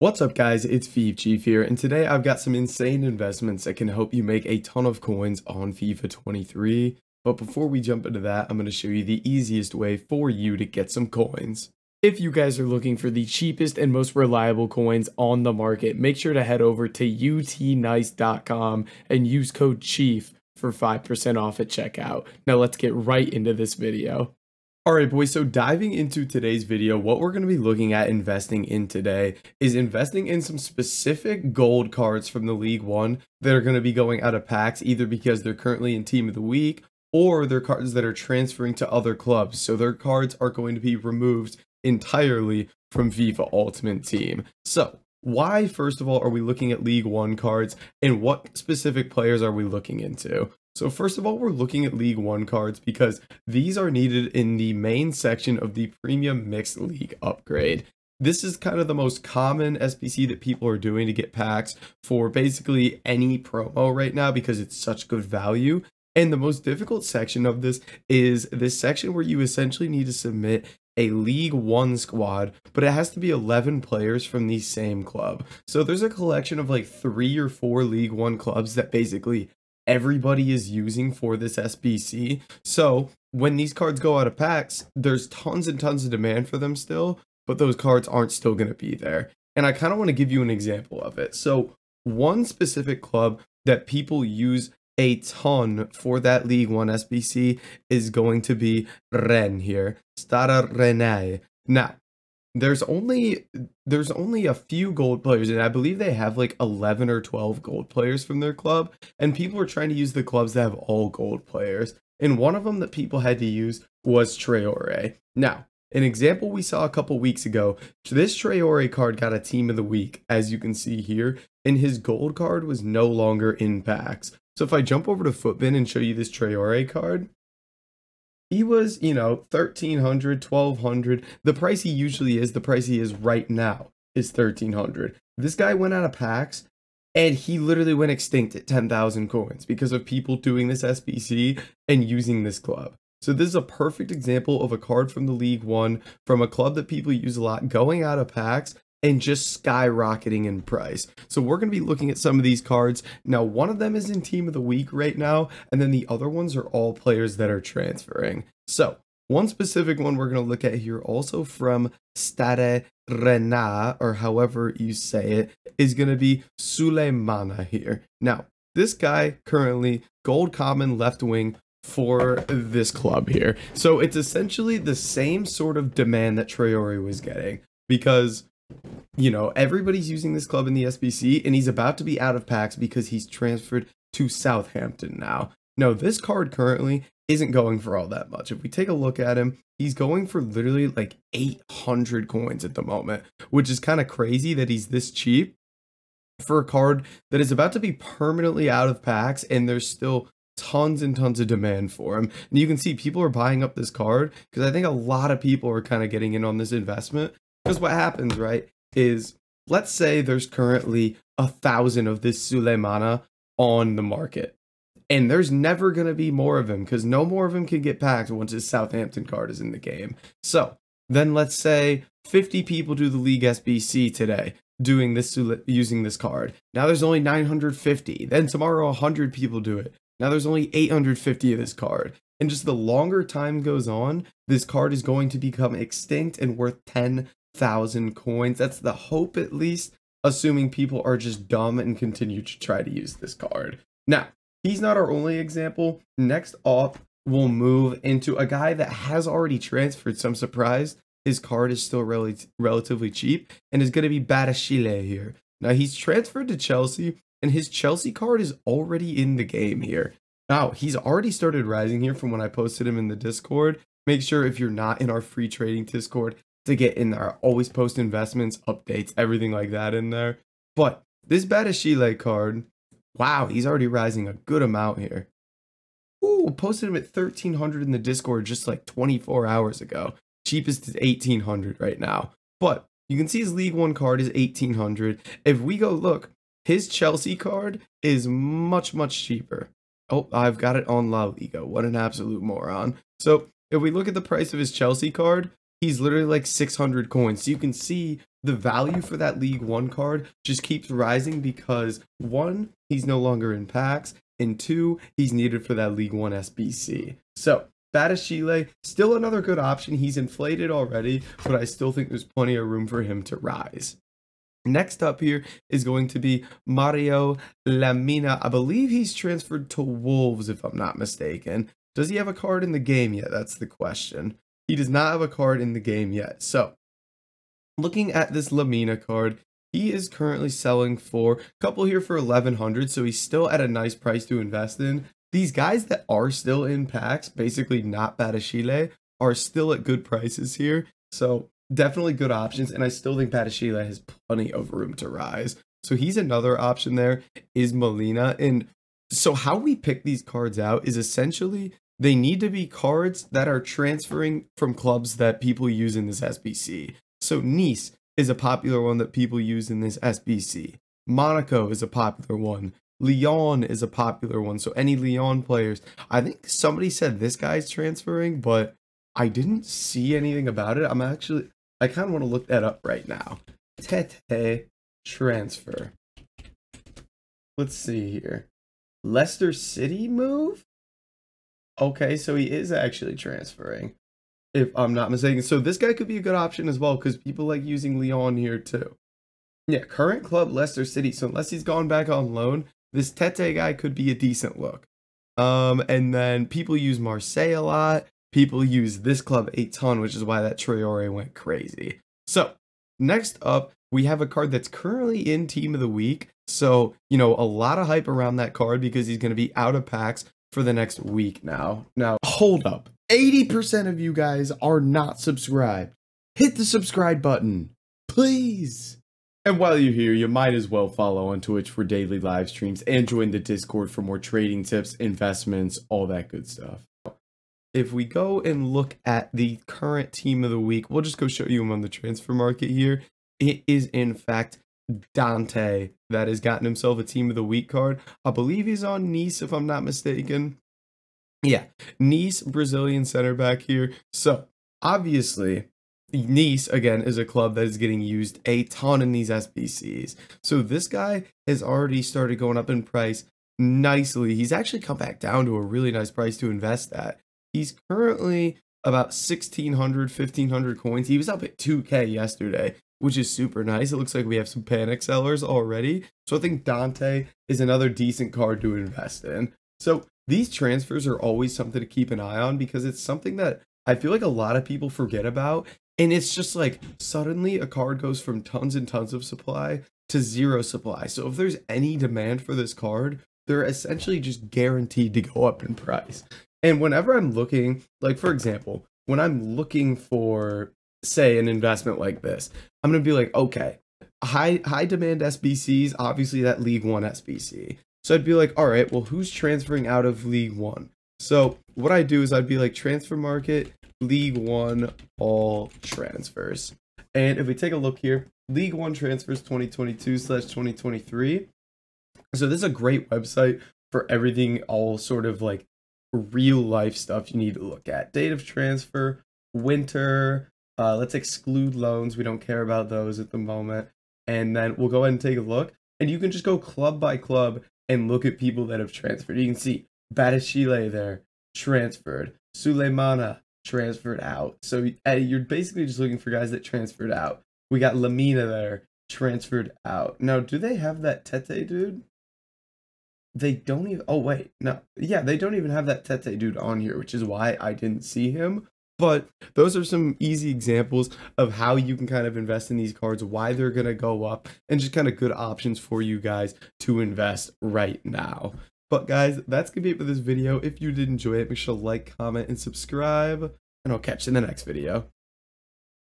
What's up guys, it's FIFA Chief here, and today I've got some insane investments that can help you make a ton of coins on FIFA 23. But before we jump into that, I'm going to show you the easiest way for you to get some coins. If you guys are looking for the cheapest and most reliable coins on the market, make sure to head over to utnice.com and use code CHIEF for 5% off at checkout. Now let's get right into this video. Alright boys, so diving into today's video, what we're going to be looking at investing in today is investing in some specific gold cards from the League One that are going to be going out of packs, either because they're currently in Team of the Week or they're cards that are transferring to other clubs. So their cards are going to be removed entirely from FIFA Ultimate Team. So why, first of all, are we looking at League One cards, and what specific players are we looking into? So first of all, we're looking at League One cards because these are needed in the main section of the Premium Mixed League upgrade. This is kind of the most common SBC that people are doing to get packs for basically any promo right now because it's such good value. And the most difficult section of this is this section where you essentially need to submit a League One squad, but it has to be 11 players from the same club. So there's a collection of like 3 or 4 League One clubs that basically everybody is using for this SBC. So when these cards go out of packs, there's tons and tons of demand for them still, but those cards aren't still going to be there. And I kind of want to give you an example of it. So one specific club that people use a ton for that League One SBC is going to be Rennes here. Stade Rennais. Now, there's only a few gold players, and I believe they have like 11 or 12 gold players from their club, and people are trying to use the clubs that have all gold players. And one of them that people had to use was Traore. Now, an example we saw a couple weeks ago, this Traore card got a Team of the Week, as you can see here, and his gold card was no longer in packs. So if I jump over to Footbin and show you this Traore card, he was, 1,300, 1,200. The price he usually is, the price he is right now is 1,300. This guy went out of packs and he literally went extinct at 10,000 coins because of people doing this SBC and using this club. So this is a perfect example of a card from the League One, from a club that people use a lot, going out of packs and just skyrocketing in price. So we're going to be looking at some of these cards. Now, one of them is in Team of the Week right now, and then the other ones are all players that are transferring. So one specific one we're going to look at here, also from Stade Rennais, or however you say it, is going to be Suleimana here. Now, this guy currently gold common left wing for this club here. So it's essentially the same sort of demand that Traore was getting, because everybody's using this club in the SBC, and he's about to be out of packs because he's transferred to Southampton now. No, this card currently isn't going for all that much. If we take a look at him, he's going for literally like 800 coins at the moment, which is kind of crazy that he's this cheap for a card that is about to be permanently out of packs, and there's still tons and tons of demand for him. And you can see people are buying up this card because I think a lot of people are kind of getting in on this investment. Because what happens, right, is let's say there's currently 1,000 of this Suleimana on the market, and there's never going to be more of him because no more of him can get packed once his Southampton card is in the game. So then let's say 50 people do the League SBC today doing this, using this card. Now there's only 950. Then tomorrow 100 people do it. Now there's only 850 of this card. And just the longer time goes on, this card is going to become extinct and worth 10,000 coins. That's the hope, at least, assuming people are just dumb and continue to try to use this card. Now, he's not our only example. Next up, we'll move into a guy that has already transferred. So I'm surprised his card is still relatively cheap, and is going to be Badiashile here. Now, he's transferred to Chelsea, and his Chelsea card is already in the game here. Now, he's already started rising here from when I posted him in the Discord. Make sure, if you're not in our free trading Discord, to get in there. I always post investments, updates, everything like that in there. But this Badiashile card, wow, he's already rising a good amount here. Ooh, posted him at 1,300 in the Discord just like 24 hours ago. Cheapest is 1,800 right now. But you can see his League One card is 1,800. If we go look, his Chelsea card is much, much cheaper. Oh, I've got it on La Liga. What an absolute moron. So if we look at the price of his Chelsea card, he's literally like 600 coins. So you can see the value for that League One card just keeps rising because one, he's no longer in packs, and two, he's needed for that League One SBC. So Batashile, still another good option. He's inflated already, but I still think there's plenty of room for him to rise. Next up here is going to be Mario Lamina. I believe he's transferred to Wolves, if I'm not mistaken. Does he have a card in the game yet? That's the question. He does not have a card in the game yet. So, looking at this Lamina card, he is currently selling for a couple here for 1,100, so he's still at a nice price to invest in. These guys that are still in packs, basically not Batashile, are still at good prices here. So definitely good options, and I still think Batashile has plenty of room to rise. So he's another option there, is Molina. And so how we pick these cards out is essentially they need to be cards that are transferring from clubs that people use in this SBC. So Nice is a popular one that people use in this SBC. Monaco is a popular one. Lyon is a popular one. So any Lyon players, I think somebody said this guy's transferring, but I didn't see anything about it. I kind of want to look that up right now. Tete transfer. Let's see here. Leicester City move? Okay, so he is actually transferring, if I'm not mistaken. So this guy could be a good option as well, because people like using Lyon here too. Yeah, current club Leicester City. So unless he's gone back on loan, this Tete guy could be a decent look. And then people use Marseille a lot. People use this club a ton, which is why that Traore went crazy. So next up, we have a card that's currently in Team of the Week. So, you know, a lot of hype around that card because he's going to be out of packs for the next week now. Now, hold up. 80% of you guys are not subscribed. Hit the subscribe button, please. And while you're here, you might as well follow on Twitch for daily live streams and join the Discord for more trading tips, investments, all that good stuff. If we go and look at the current Team of the Week, we'll just go show you him on the transfer market here. It is, in fact, Dante that has gotten himself a Team of the Week card. I believe he's on Nice, if I'm not mistaken. Yeah, Nice, Brazilian center back here. So, obviously, Nice, again, is a club that is getting used a ton in these SBCs. So, this guy has already started going up in price nicely. He's actually come back down to a really nice price to invest at. He's currently about 1,600, 1,500 coins. He was up at 2K yesterday, which is super nice. It looks like we have some panic sellers already. So I think Dante is another decent card to invest in. So these transfers are always something to keep an eye on because it's something that I feel like a lot of people forget about. And it's just like suddenly a card goes from tons and tons of supply to zero supply. So if there's any demand for this card, they're essentially just guaranteed to go up in price. And whenever I'm looking, like for example, when I'm looking for, say, an investment like this, I'm going to be like, okay, high demand SBCs, obviously that League One SBC. So I'd be like, all right, well, who's transferring out of League One? So what I do is I'd be like transfer market, League One, all transfers. And if we take a look here, League One transfers 2022/2023. So this is a great website for everything, all sort of like real life stuff you need to look at. Date of transfer, winter, let's exclude loans. We don't care about those at the moment. And then we'll go ahead and take a look. And you can just go club by club and look at people that have transferred. You can see Batashile there, transferred. Suleimana, transferred out. So you're basically just looking for guys that transferred out. We got Lamina there, transferred out. Now, do they have that Tete dude? They don't even, oh wait, no. Yeah, they don't even have that Tete dude on here, which is why I didn't see him. But those are some easy examples of how you can kind of invest in these cards, why they're going to go up, and just kind of good options for you guys to invest right now. But guys, that's going to be it for this video. If you did enjoy it, make sure to like, comment, and subscribe, and I'll catch you in the next video.